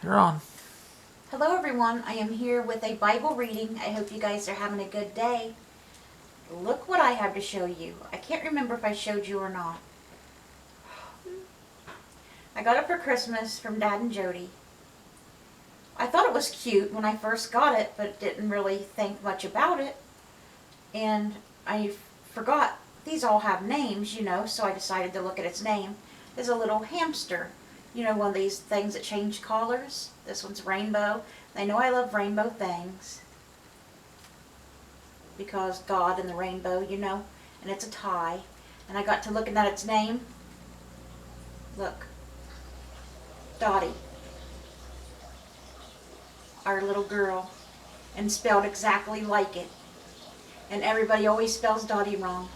You're on. Hello everyone, I am here with a Bible reading. I hope you guys are having a good day. Look what I have to show you. I can't remember if I showed you or not. I got it for Christmas from Dad and Jody. I thought it was cute when I first got it, but didn't really think much about it. And I forgot these all have names, so I decided to look at its name. It's a little hamster. One of these things that change colors. This one's rainbow. They know I love rainbow things because God and the rainbow, and it's a tie. And I got to looking at its name. Look, Dottie, our little girl, and spelled exactly like it. And everybody always spells Dottie wrong,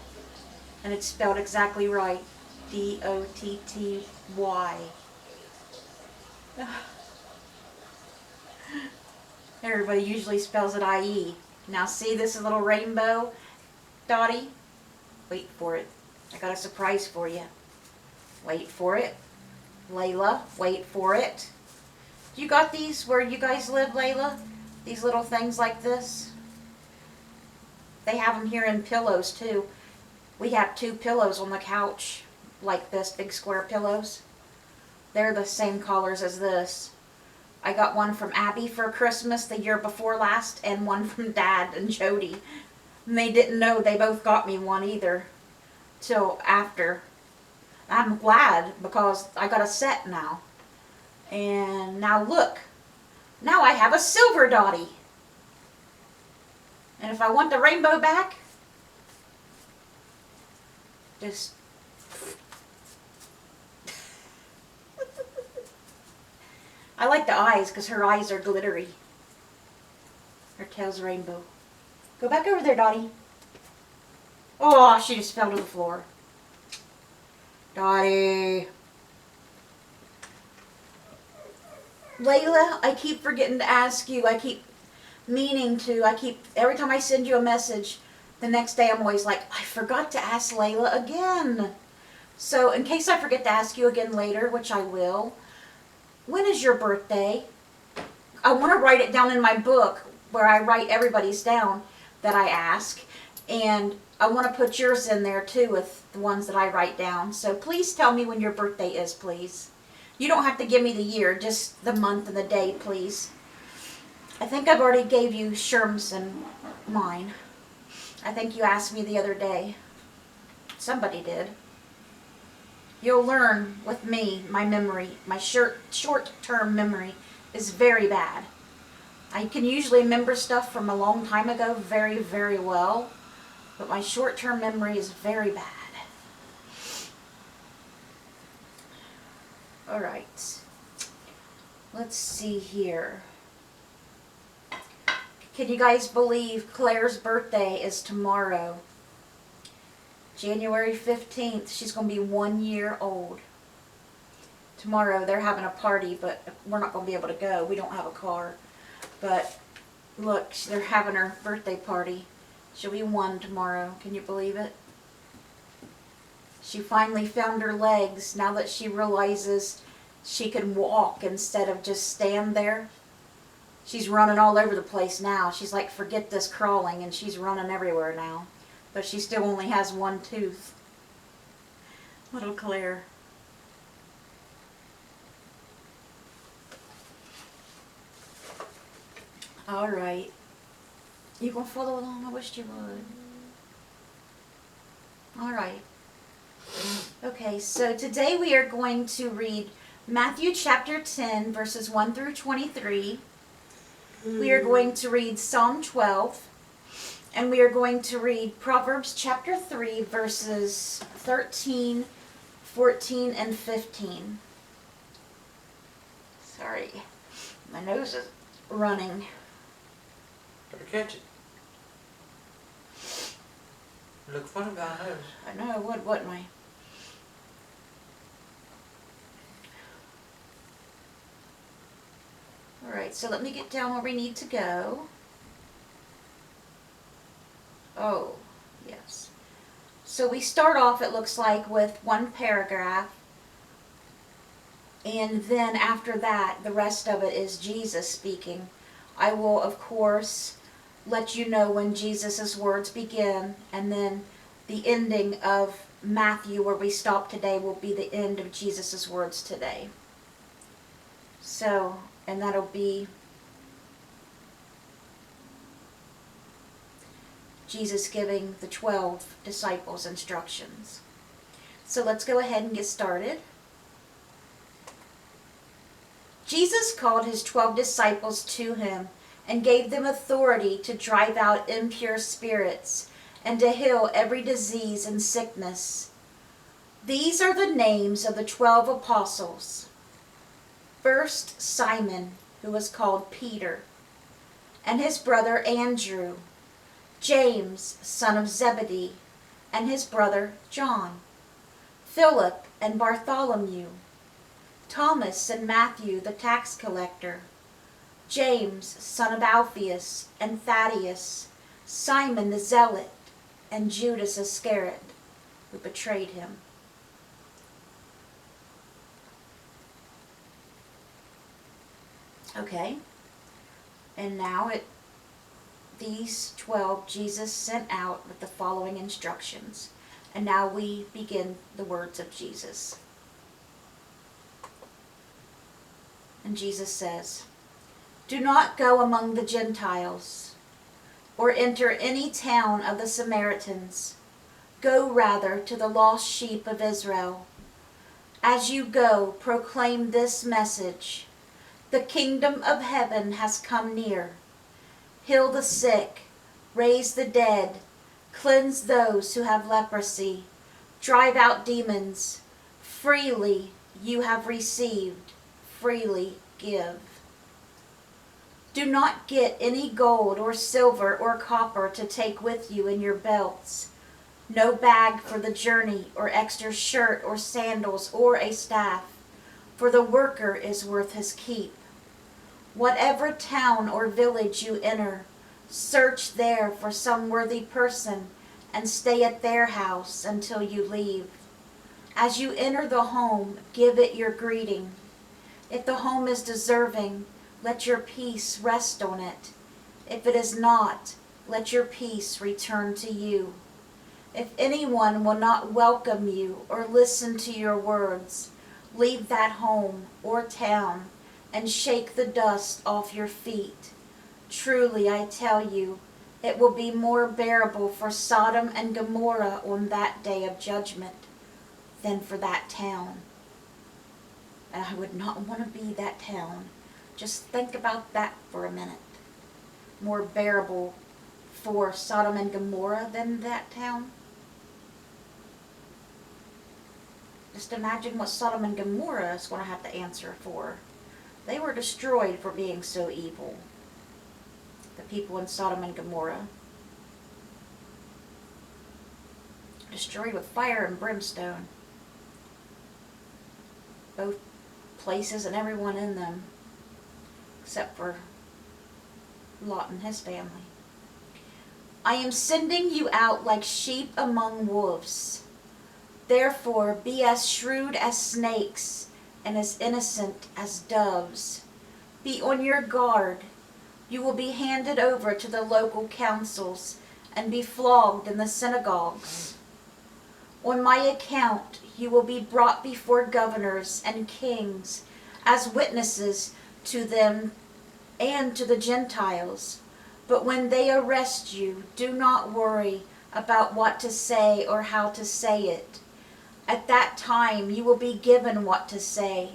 and it's spelled exactly right. Dotty. Everybody usually spells it IE. Now see this little rainbow, Dottie? Wait for it. I got a surprise for you. Wait for it. Layla, wait for it. You got these where you guys live, Layla? These little things like this? They have them here in pillows too. We have 2 pillows on the couch like this, big square pillows. They're the same colors as this. I got one from Abby for Christmas the year before last, and one from Dad and Jody. And they didn't know they both got me one either till after. I'm glad because I got a set now. And now look. Now I have a silver Dottie. And if I want the rainbow back, just I like the eyes because her eyes are glittery. Her tail's rainbow. Go back over there, Dottie. Oh, she just fell to the floor. Dottie. Layla, I keep forgetting to ask you. I keep meaning to. Every time I send you a message, the next day I'm always like, I forgot to ask Layla again. So in case I forget to ask you again later, which I will, when is your birthday? I want to write it down in my book where I write everybody's down that I ask. And I want to put yours in there too with the ones that I write down. So please tell me when your birthday is, please. You don't have to give me the year, just the month and the day, please. I think I've already gave you Sherm's and mine. I think you asked me the other day. Somebody did. You'll learn with me, my memory, my short-term memory is very bad. I can usually remember stuff from a long time ago very, very well, but my short-term memory is very bad. All right. Let's see here. Can you guys believe Claire's birthday is tomorrow? January 15th. She's going to be 1 year old. Tomorrow they're having a party, but we're not going to be able to go. We don't have a car. But look, they're having her birthday party. She'll be 1 tomorrow. Can you believe it? She finally found her legs now that she realizes she can walk instead of just stand there. She's running all over the place now. She's like, forget this crawling, and she's running everywhere now. But she still only has 1 tooth. Little Claire. All right. You gonna follow along? I wished you would. All right. Okay, so today we are going to read Matthew chapter 10, verses 1 through 23. We are going to read Psalm 12. And we are going to read Proverbs chapter 3, verses 13, 14, and 15. Sorry, my nose is running. Better catch it. You look funny about nose. I know I would, wouldn't I? Alright, so let me get down where we need to go. Oh, yes. So we start off, it looks like, with one paragraph. And then after that, the rest of it is Jesus speaking. I will, of course, let you know when Jesus' words begin, and then the ending of Matthew, where we stop today, will be the end of Jesus' words today. So, and that'll be Jesus giving the 12 disciples instructions. So let's go ahead and get started. Jesus called his 12 disciples to him and gave them authority to drive out impure spirits and to heal every disease and sickness. These are the names of the 12 apostles. First, Simon, who was called Peter, and his brother Andrew, James, son of Zebedee, and his brother John, Philip and Bartholomew, Thomas and Matthew the tax collector, James, son of Alphaeus, and Thaddeus, Simon the zealot, and Judas Iscariot, who betrayed him. Okay, and now these 12 Jesus sent out with the following instructions. And now we begin the words of Jesus. And Jesus says, "Do not go among the Gentiles, or enter any town of the Samaritans. Go rather to the lost sheep of Israel. As you go, proclaim this message: the kingdom of heaven has come near. Heal the sick, raise the dead, cleanse those who have leprosy, drive out demons. Freely you have received, freely give. Do not get any gold or silver or copper to take with you in your belts. No bag for the journey, or extra shirt or sandals or a staff, for the worker is worth his keep. Whatever town or village you enter, search there for some worthy person and stay at their house until you leave. As you enter the home, give it your greeting. If the home is deserving, let your peace rest on it. If it is not, let your peace return to you. If anyone will not welcome you or listen to your words, leave that home or town and shake the dust off your feet. Truly, I tell you, it will be more bearable for Sodom and Gomorrah on that day of judgment than for that town." And I would not want to be that town. Just think about that for a minute. More bearable for Sodom and Gomorrah than that town. Just imagine what Sodom and Gomorrah is going to have to answer for. They were destroyed for being so evil. The people in Sodom and Gomorrah. Destroyed with fire and brimstone. Both places and everyone in them, except for Lot and his family. "I am sending you out like sheep among wolves. Therefore be as shrewd as snakes and as innocent as doves. Be on your guard. You will be handed over to the local councils and be flogged in the synagogues. On my account, you will be brought before governors and kings as witnesses to them and to the Gentiles. But when they arrest you, do not worry about what to say or how to say it. At that time, you will be given what to say,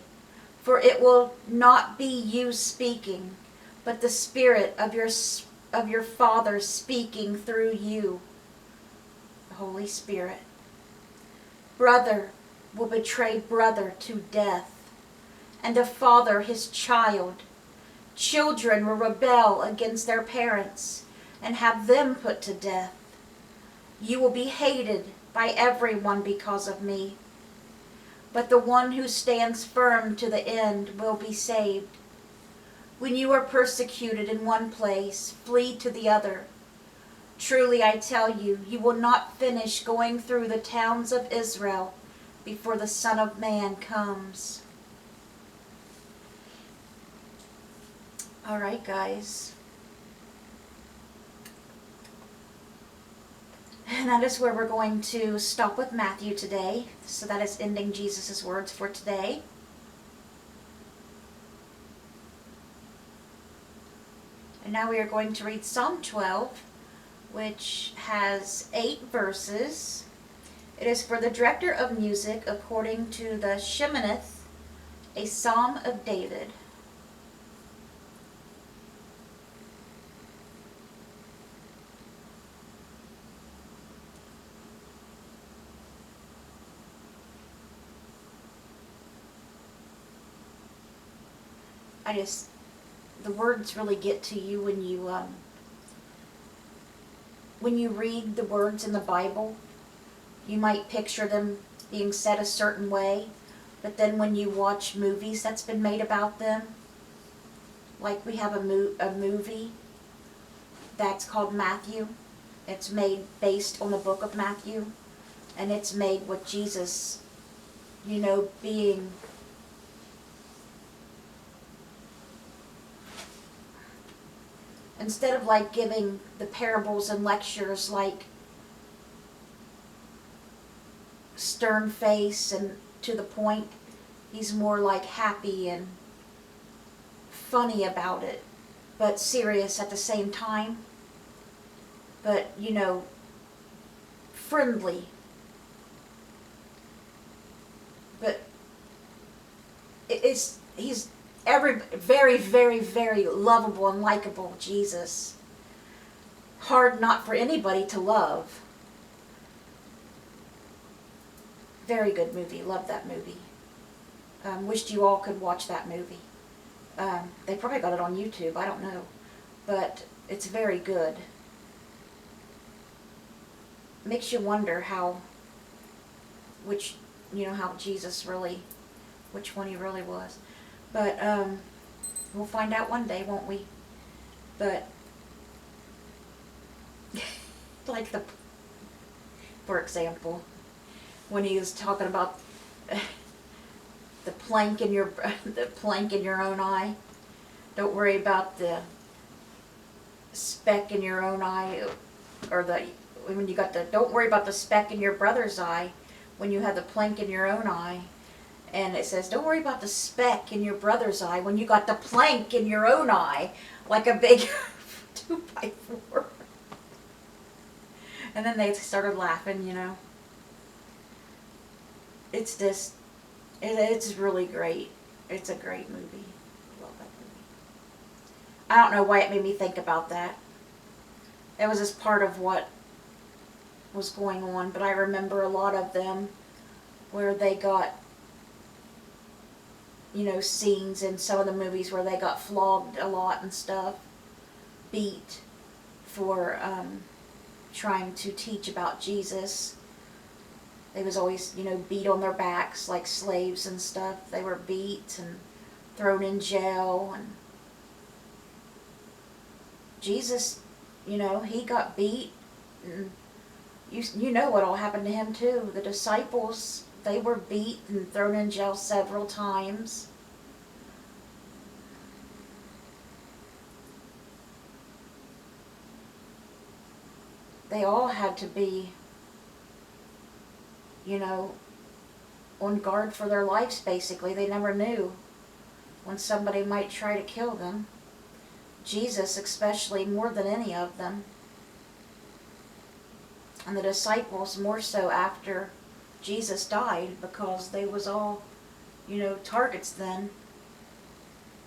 for it will not be you speaking, but the Spirit of your Father speaking through you, the Holy Spirit. Brother will betray brother to death, and a father his child. Children will rebel against their parents and have them put to death. You will be hated by everyone because of me, but the one who stands firm to the end will be saved. When you are persecuted in one place, flee to the other. Truly I tell you, you will not finish going through the towns of Israel before the Son of Man comes." All right, guys. And that is where we're going to stop with Matthew today. So that is ending Jesus' words for today. And now we are going to read Psalm 12, which has 8 verses. It is for the director of music according to the Sheminith, a Psalm of David. The words really get to you when you read the words in the Bible. You might picture them being said a certain way, but then when you watch movies that's been made about them, like we have a movie that's called Matthew. It's made based on the book of Matthew, and it's made with Jesus, being instead of like giving the parables and lectures like stern face and to the point, he's more like happy and funny about it, but serious at the same time. But, friendly. But he's very, very, very lovable and likable, Jesus. Hard not for anybody to love. Very good movie. Love that movie. Wished you all could watch that movie. They probably got it on YouTube. I don't know. But it's very good. Makes you wonder how Jesus really, which one he really was. But we'll find out one day, won't we? But like for example, when he was talking about the plank in your own eye. Don't worry about the speck in your own eye, or don't worry about the speck in your brother's eye when you have the plank in your own eye. And it says, don't worry about the speck in your brother's eye when you got the plank in your own eye, like a big 2x4. And then they started laughing, It's just, it's really great. It's a great movie. Love that movie. I don't know why it made me think about that. It was just part of what was going on, but I remember a lot of them where they got, scenes in some of the movies where they got flogged a lot and stuff, beat for trying to teach about Jesus. They was always, beat on their backs like slaves and stuff. They were beat and thrown in jail. And Jesus, he got beat. And you know what all happened to him too. The disciples, they were beat and thrown in jail several times. They all had to be, on guard for their lives, basically. They never knew when somebody might try to kill them. Jesus especially, more than any of them. And the disciples more so after Jesus died, because they was all, targets then.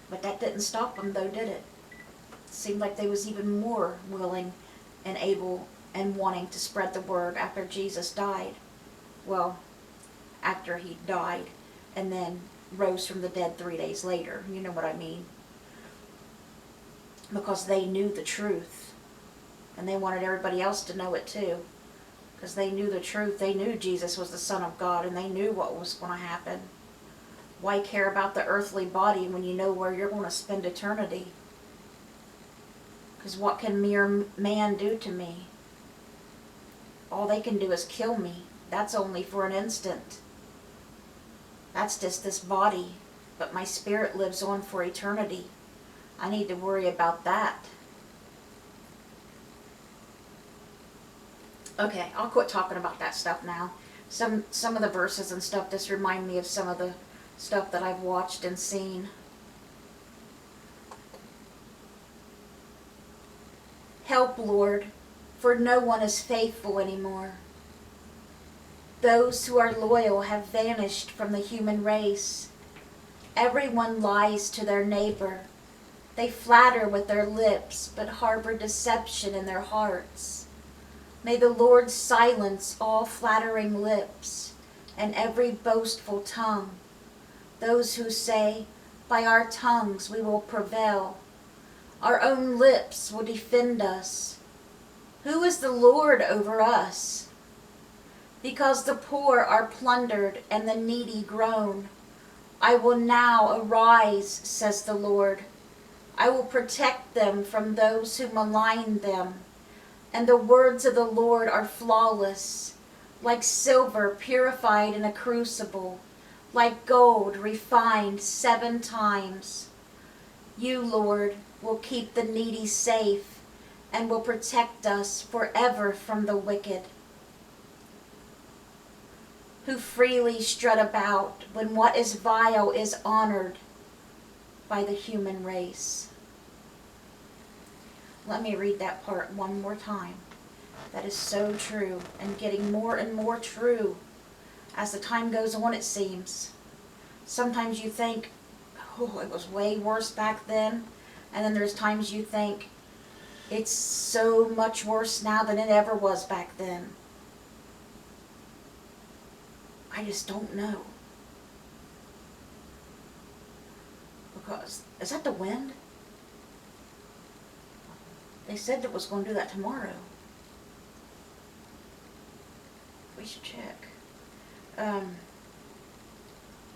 But that didn't stop them though, did it? It seemed like they was even more willing and able and wanting to spread the word after Jesus died. Well, after he died and then rose from the dead 3 days later. You know what I mean? Because they knew the truth. And they wanted everybody else to know it too. Because they knew the truth. They knew Jesus was the Son of God, and they knew what was going to happen. Why care about the earthly body when you know where you're going to spend eternity? Because what can mere man do to me? All they can do is kill me. That's only for an instant. That's just this body. But my spirit lives on for eternity. I need to worry about that. Okay, I'll quit talking about that stuff now. Some of the verses and stuff just remind me of some of the stuff that I've watched and seen. Help, Lord, for no one is faithful anymore. Those who are loyal have vanished from the human race. Everyone lies to their neighbor. They flatter with their lips, but harbor deception in their hearts. May the Lord silence all flattering lips and every boastful tongue. Those who say, by our tongues we will prevail. Our own lips will defend us. Who is the Lord over us? Because the poor are plundered and the needy groan, I will now arise, says the Lord. I will protect them from those who malign them. And the words of the Lord are flawless, like silver purified in a crucible, like gold refined 7 times. You, Lord, will keep the needy safe and will protect us forever from the wicked, who freely strut about when what is vile is honored by the human race. Let me read that part one more time. That is so true, and getting more and more true as the time goes on, it seems. Sometimes you think, oh, it was way worse back then, and then there's times you think, it's so much worse now than it ever was back then. I just don't know. Because, is that the wind? They said it was going to do that tomorrow. We should check.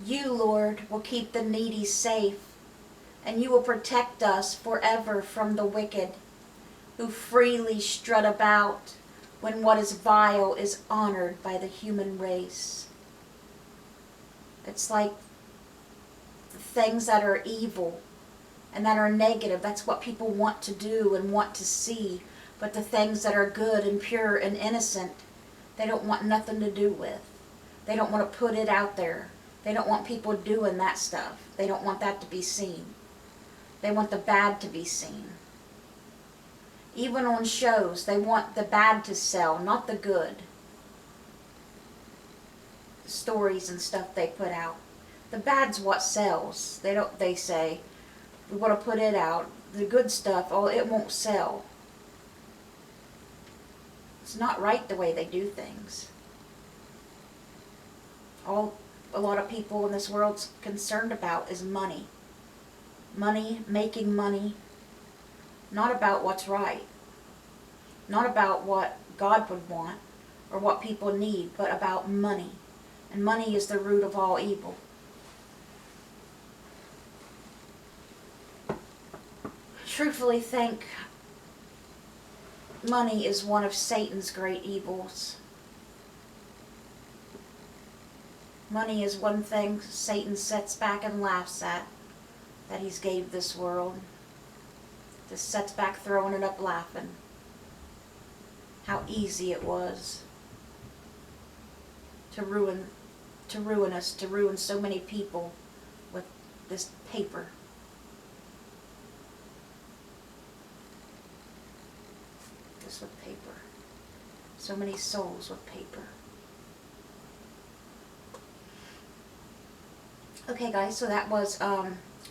You, Lord, will keep the needy safe, and you will protect us forever from the wicked, who freely strut about when what is vile is honored by the human race. It's like the things that are evil and that are negative, that's what people want to do and want to see. But the things that are good and pure and innocent, they don't want nothing to do with. They don't want to put it out there. They don't want people doing that stuff. They don't want that to be seen. They want the bad to be seen. Even on shows, they want the bad to sell, not the good. The stories and stuff they put out. The bad's what sells. They say, we want to put it out. The good stuff, oh, it won't sell. It's not right the way they do things. All a lot of people in this world's concerned about is money. Money, making money. Not about what's right. Not about what God would want or what people need, but about money. And money is the root of all evil. Truthfully think money is one of Satan's great evils. Money is one thing Satan sits back and laughs at that he's gave this world. Just sits back throwing it up laughing. How easy it was to ruin us, to ruin so many people with this paper. Just with paper. So many souls with paper. Okay guys, so that was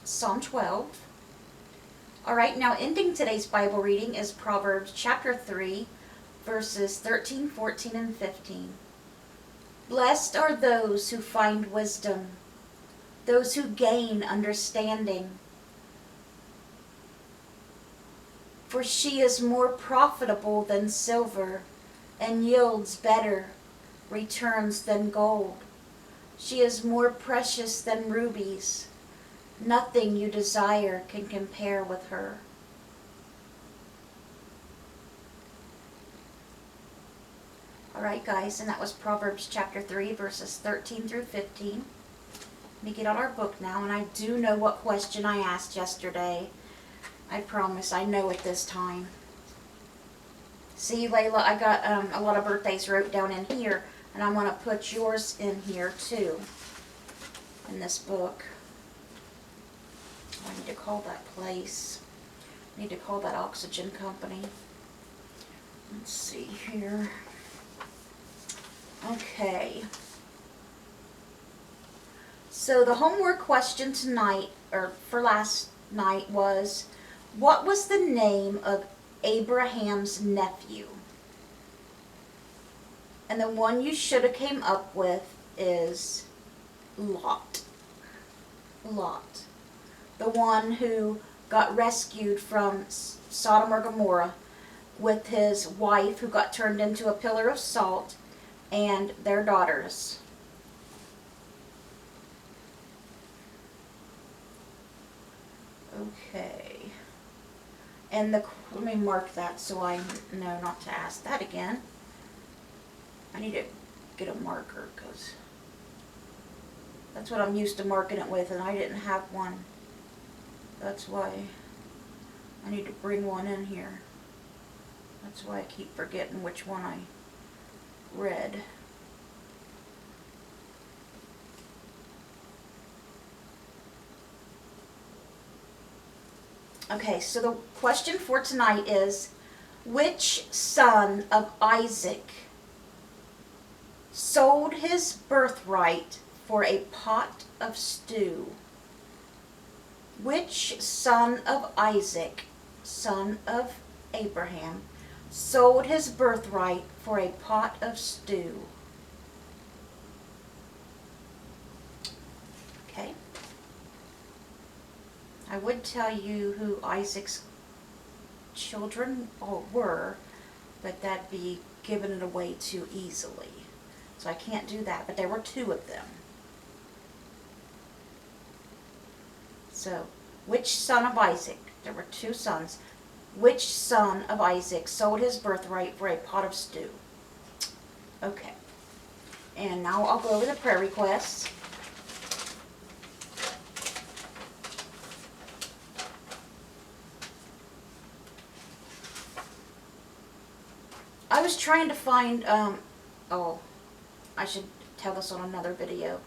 Psalm 12. Alright, now ending today's Bible reading is Proverbs chapter 3, verses 13, 14, and 15. Blessed are those who find wisdom, those who gain understanding. For she is more profitable than silver, and yields better returns than gold. She is more precious than rubies. Nothing you desire can compare with her. Alright guys, and that was Proverbs chapter 3, verses 13 through 15. Let me get out our book now, and I do know what question I asked yesterday. I promise. I know it this time. See, Layla, I got a lot of birthdays wrote down in here, and I'm going to put yours in here too, in this book. I need to call that place. I need to call that oxygen company. Let's see here. Okay. So the homework question tonight, or for last night, was, what was the name of Abraham's nephew? And the one you should have came up with is Lot. Lot. The one who got rescued from Sodom or Gomorrah with his wife, who got turned into a pillar of salt, and their daughters. Okay. And let me mark that so I know not to ask that again. I need to get a marker because that's what I'm used to marking it with, and I didn't have one. That's why I need to bring one in here. That's why I keep forgetting which one I read. Okay, so the question for tonight is, which son of Isaac sold his birthright for a pot of stew? Which son of Isaac, son of Abraham, sold his birthright for a pot of stew? Okay. I would tell you who Isaac's children were, but that'd be giving it away too easily. So I can't do that, but there were two of them. So, which son of Isaac? There were two sons. Which son of Isaac sold his birthright for a pot of stew? Okay. And now I'll go over the prayer requests. I was trying to find, oh, I should tell this on another video.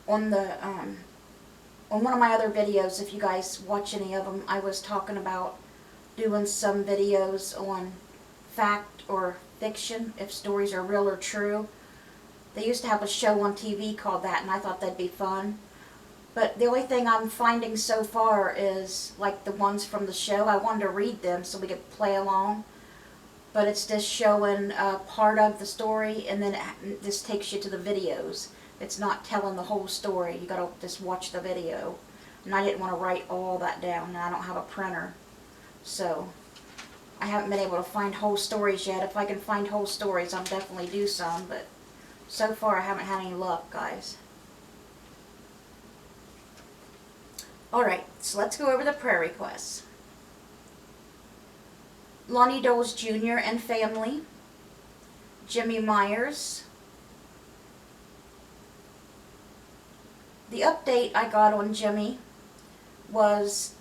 On the, on one of my other videos, if you guys watch any of them, I was talking about doing some videos on fact or fiction, if stories are real or true. They used to have a show on TV called that, and I thought that'd be fun. But the only thing I'm finding so far is, like the ones from the show, I wanted to read them so we could play along. But it's just showing part of the story, and then this takes you to the videos. It's not telling the whole story. You gotta just watch the video. And I didn't want to write all that down, and I don't have a printer. So, I haven't been able to find whole stories yet. If I can find whole stories, I'll definitely do some, but so far I haven't had any luck, guys. Alright, so let's go over the prayer requests. Lonnie Doles Jr. and family, Jimmy Myers. The update I got on Jimmy was,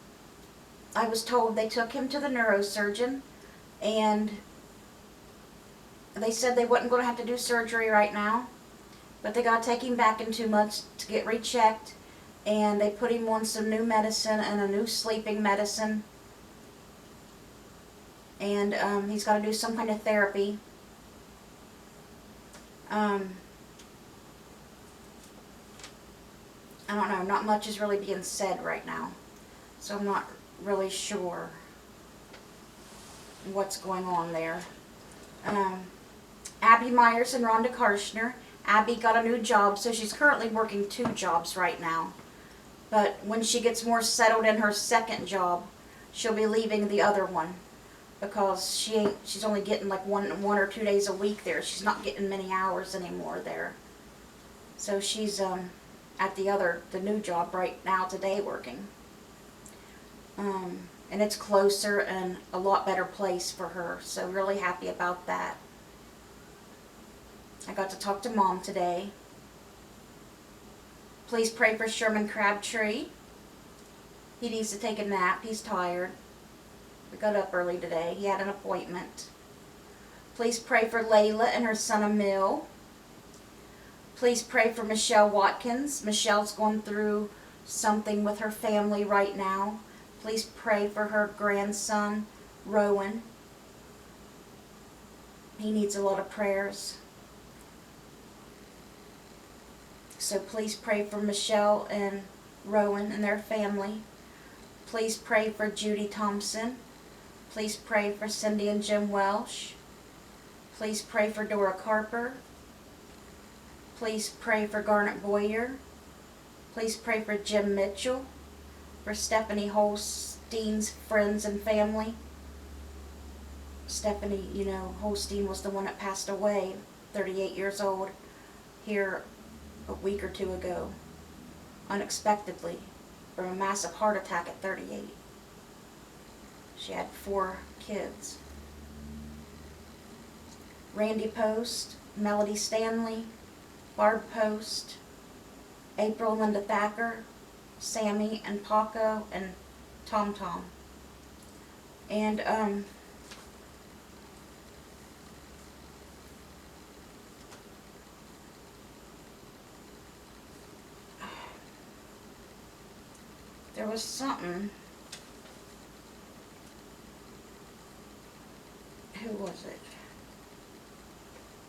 I was told they took him to the neurosurgeon, and they said they wasn't going to have to do surgery right now, but they got to take him back in 2 months to get rechecked, and they put him on some new medicine and a new sleeping medicine. And he's got to do some kind of therapy. I don't know, not much is really being said right now. So I'm not really sure what's going on there. Abby Myers and Rhonda Karshner. Abby got a new job, so she's currently working 2 jobs right now. But when she gets more settled in her second job, she'll be leaving the other one. Because she's only getting like one or 2 days a week there. She's not getting many hours anymore there. So she's at the new job right now today working. And it's closer and a lot better place for her. So really happy about that. I got to talk to Mom today. Please pray for Sherman Crabtree. He needs to take a nap. He's tired. We got up early today. He had an appointment. Please pray for Layla and her son Emil. Please pray for Michelle Watkins. Michelle's going through something with her family right now. Please pray for her grandson, Rowan. He needs a lot of prayers. So please pray for Michelle and Rowan and their family. Please pray for Judy Thompson. Please pray for Cindy and Jim Welsh. Please pray for Dora Carper. Please pray for Garnet Boyer. Please pray for Jim Mitchell, for Stephanie Holstein's friends and family. Stephanie, you know, Holstein was the one that passed away, 38 years old, here a week or two ago, unexpectedly, from a massive heart attack at 38. She had 4 kids. Randy Post, Melody Stanley, Barb Post, April and Linda Thacker, Sammy and Paco and Tom Tom. And there was something. Who was it?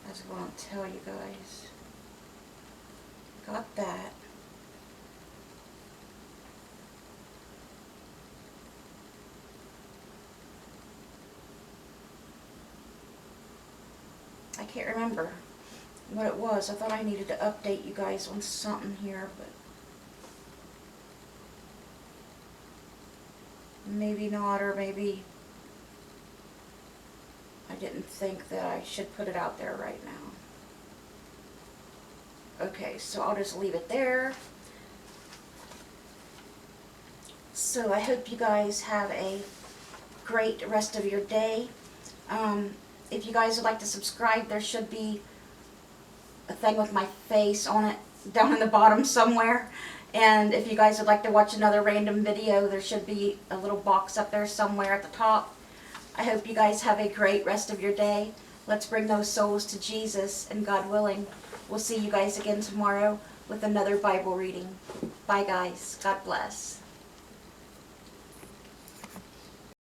I was going to tell you guys. Got that. I can't remember what it was. I thought I needed to update you guys on something here, but maybe not, or maybe I didn't think that I should put it out there right now. Okay, so I'll just leave it there. So I hope you guys have a great rest of your day. If you guys would like to subscribe, there should be a thing with my face on it down in the bottom somewhere. And if you guys would like to watch another random video, there should be a little box up there somewhere at the top. I hope you guys have a great rest of your day. Let's bring those souls to Jesus, and God willing, we'll see you guys again tomorrow with another Bible reading. Bye guys. God bless.